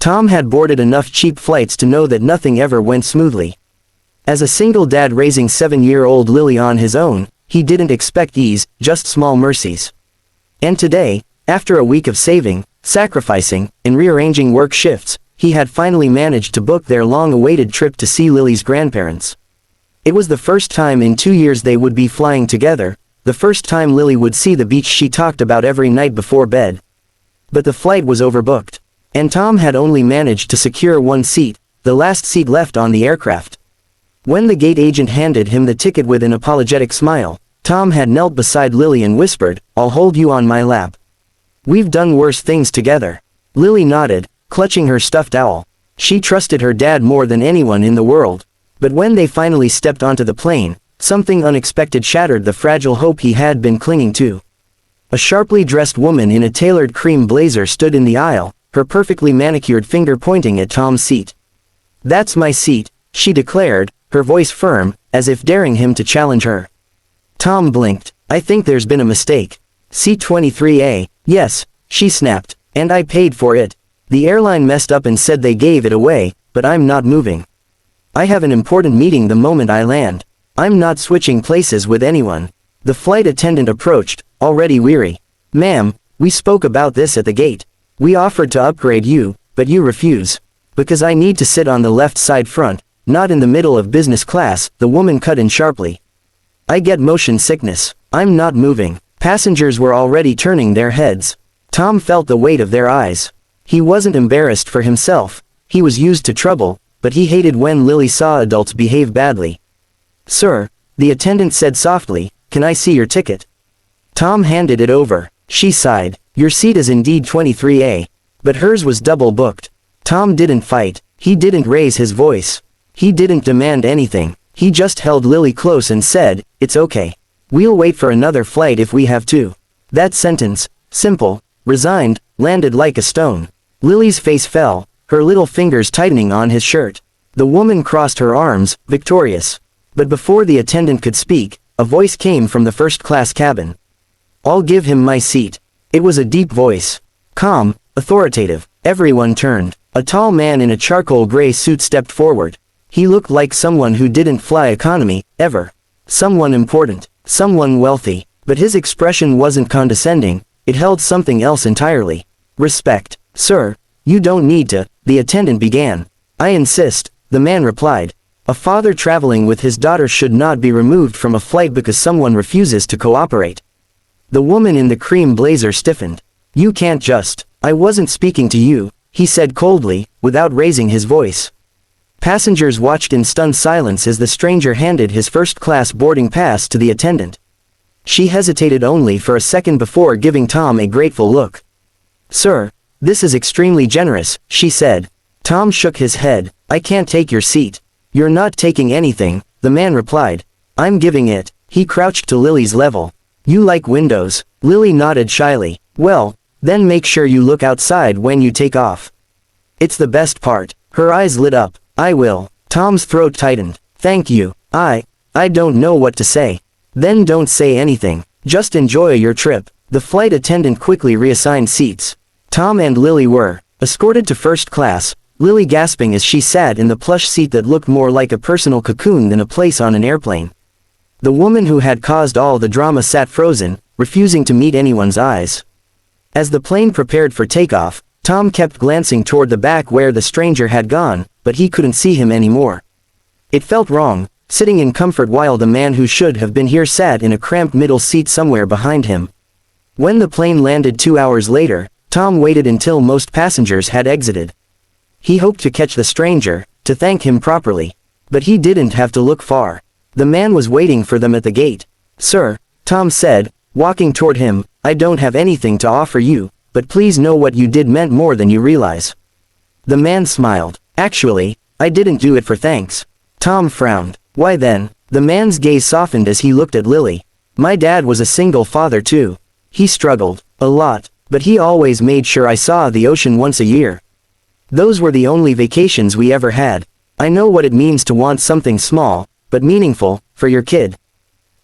Tom had boarded enough cheap flights to know that nothing ever went smoothly. As a single dad raising 7-year-old Lily on his own, he didn't expect ease, just small mercies. And today, after a week of saving, sacrificing, and rearranging work shifts, he had finally managed to book their long-awaited trip to see Lily's grandparents. It was the first time in 2 years they would be flying together, the first time Lily would see the beach she talked about every night before bed. But the flight was overbooked. And Tom had only managed to secure one seat, the last seat left on the aircraft. When the gate agent handed him the ticket with an apologetic smile, Tom had knelt beside Lily and whispered, "I'll hold you on my lap. We've done worse things together." Lily nodded, clutching her stuffed owl. She trusted her dad more than anyone in the world. But when they finally stepped onto the plane, something unexpected shattered the fragile hope he had been clinging to. A sharply dressed woman in a tailored cream blazer stood in the aisle, her perfectly manicured finger pointing at Tom's seat. "That's my seat," she declared, her voice firm, as if daring him to challenge her. Tom blinked. "I think there's been a mistake. Seat 23A, yes," she snapped, "and I paid for it. The airline messed up and said they gave it away, but I'm not moving. I have an important meeting the moment I land. I'm not switching places with anyone." The flight attendant approached, already weary. "Ma'am, we spoke about this at the gate. We offered to upgrade you, but you refuse. Because I need to sit on the left side front, not in the middle of business class," the woman cut in sharply. "I get motion sickness. I'm not moving." Passengers were already turning their heads. Tom felt the weight of their eyes. He wasn't embarrassed for himself. He was used to trouble, but he hated when Lily saw adults behave badly. "Sir," the attendant said softly, "can I see your ticket?" Tom handed it over. She sighed. "Your seat is indeed 23A. But hers was double booked." Tom didn't fight. He didn't raise his voice. He didn't demand anything. He just held Lily close and said, "It's okay. We'll wait for another flight if we have to." That sentence, simple, resigned, landed like a stone. Lily's face fell, her little fingers tightening on his shirt. The woman crossed her arms, victorious. But before the attendant could speak, a voice came from the first-class cabin. "I'll give him my seat." It was a deep voice. Calm, authoritative. Everyone turned. A tall man in a charcoal gray suit stepped forward. He looked like someone who didn't fly economy, ever. Someone important, someone wealthy. But his expression wasn't condescending, it held something else entirely. Respect. "Sir, you don't need to," the attendant began. "I insist," the man replied. A father traveling with his daughter should not be removed from a flight because someone refuses to cooperate. The woman in the cream blazer stiffened. "You can't just." "I wasn't speaking to you," he said coldly, without raising his voice. Passengers watched in stunned silence as the stranger handed his first-class boarding pass to the attendant. She hesitated only for a second before giving Tom a grateful look. "Sir, this is extremely generous," she said. Tom shook his head. "I can't take your seat." "You're not taking anything," the man replied. "I'm giving it." He crouched to Lily's level. "You like windows?" Lily nodded shyly. "Well, then make sure you look outside when you take off. It's the best part." Her eyes lit up. "I will." Tom's throat tightened. "Thank you. I don't know what to say." "Then don't say anything. Just enjoy your trip." The flight attendant quickly reassigned seats. Tom and Lily were escorted to first class, Lily gasping as she sat in the plush seat that looked more like a personal cocoon than a place on an airplane. The woman who had caused all the drama sat frozen, refusing to meet anyone's eyes. As the plane prepared for takeoff, Tom kept glancing toward the back where the stranger had gone, but he couldn't see him anymore. It felt wrong, sitting in comfort while the man who should have been here sat in a cramped middle seat somewhere behind him. When the plane landed 2 hours later, Tom waited until most passengers had exited. He hoped to catch the stranger, to thank him properly. But he didn't have to look far. The man was waiting for them at the gate. "Sir," Tom said, walking toward him, "I don't have anything to offer you, but please know what you did meant more than you realize." The man smiled. "Actually, I didn't do it for thanks." Tom frowned. "Why then?" The man's gaze softened as he looked at Lily. "My dad was a single father too. He struggled. A lot. But he always made sure I saw the ocean once a year. Those were the only vacations we ever had. I know what it means to want something small, but meaningful, for your kid."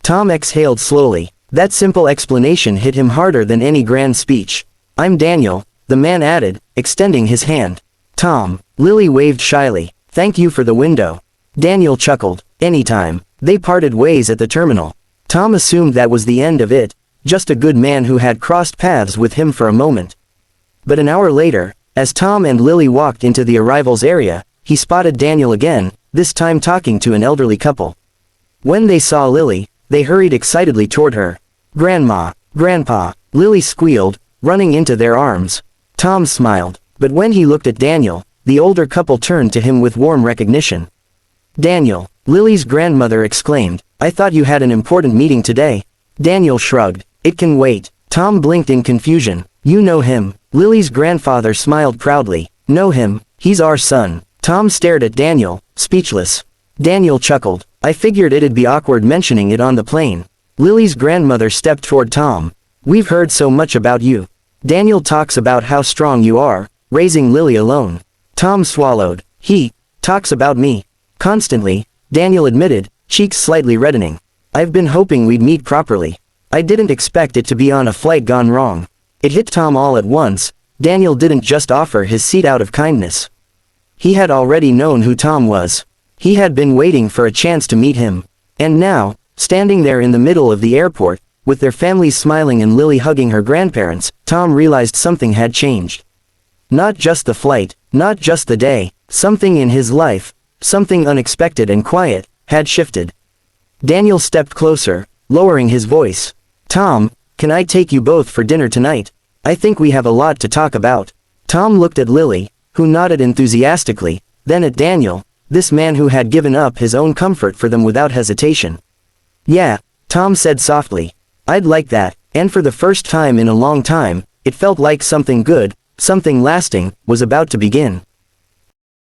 Tom exhaled slowly. That simple explanation hit him harder than any grand speech. "I'm Daniel," the man added, extending his hand. Tom. Lily waved shyly. Thank you for the window. Daniel chuckled. Anytime. They parted ways at the terminal. Tom assumed that was the end of it, just a good man who had crossed paths with him for a moment. But an hour later, as Tom and Lily walked into the arrivals area, he spotted Daniel again, this time talking to an elderly couple. When they saw Lily, they hurried excitedly toward her. Grandma, Grandpa, Lily squealed, running into their arms. Tom smiled, but when he looked at Daniel, the older couple turned to him with warm recognition. Daniel, Lily's grandmother exclaimed, I thought you had an important meeting today. Daniel shrugged. It can wait. Tom blinked in confusion. You know him. Lily's grandfather smiled proudly. Know him, he's our son. Tom stared at Daniel, speechless. Daniel chuckled. I figured it'd be awkward mentioning it on the plane. Lily's grandmother stepped toward Tom. We've heard so much about you. Daniel talks about how strong you are, raising Lily alone. Tom swallowed. He talks about me. Constantly, Daniel admitted, cheeks slightly reddening. I've been hoping we'd meet properly. I didn't expect it to be on a flight gone wrong. It hit Tom all at once. Daniel didn't just offer his seat out of kindness. He had already known who Tom was. He had been waiting for a chance to meet him. And now, standing there in the middle of the airport, with their families smiling and Lily hugging her grandparents, Tom realized something had changed. Not just the flight, not just the day, something in his life, something unexpected and quiet, had shifted. Daniel stepped closer, lowering his voice. Tom, can I take you both for dinner tonight? I think we have a lot to talk about. Tom looked at Lily, who nodded enthusiastically, then at Daniel, this man who had given up his own comfort for them without hesitation. Yeah, Tom said softly. I'd like that, and for the first time in a long time, it felt like something good, something lasting, was about to begin.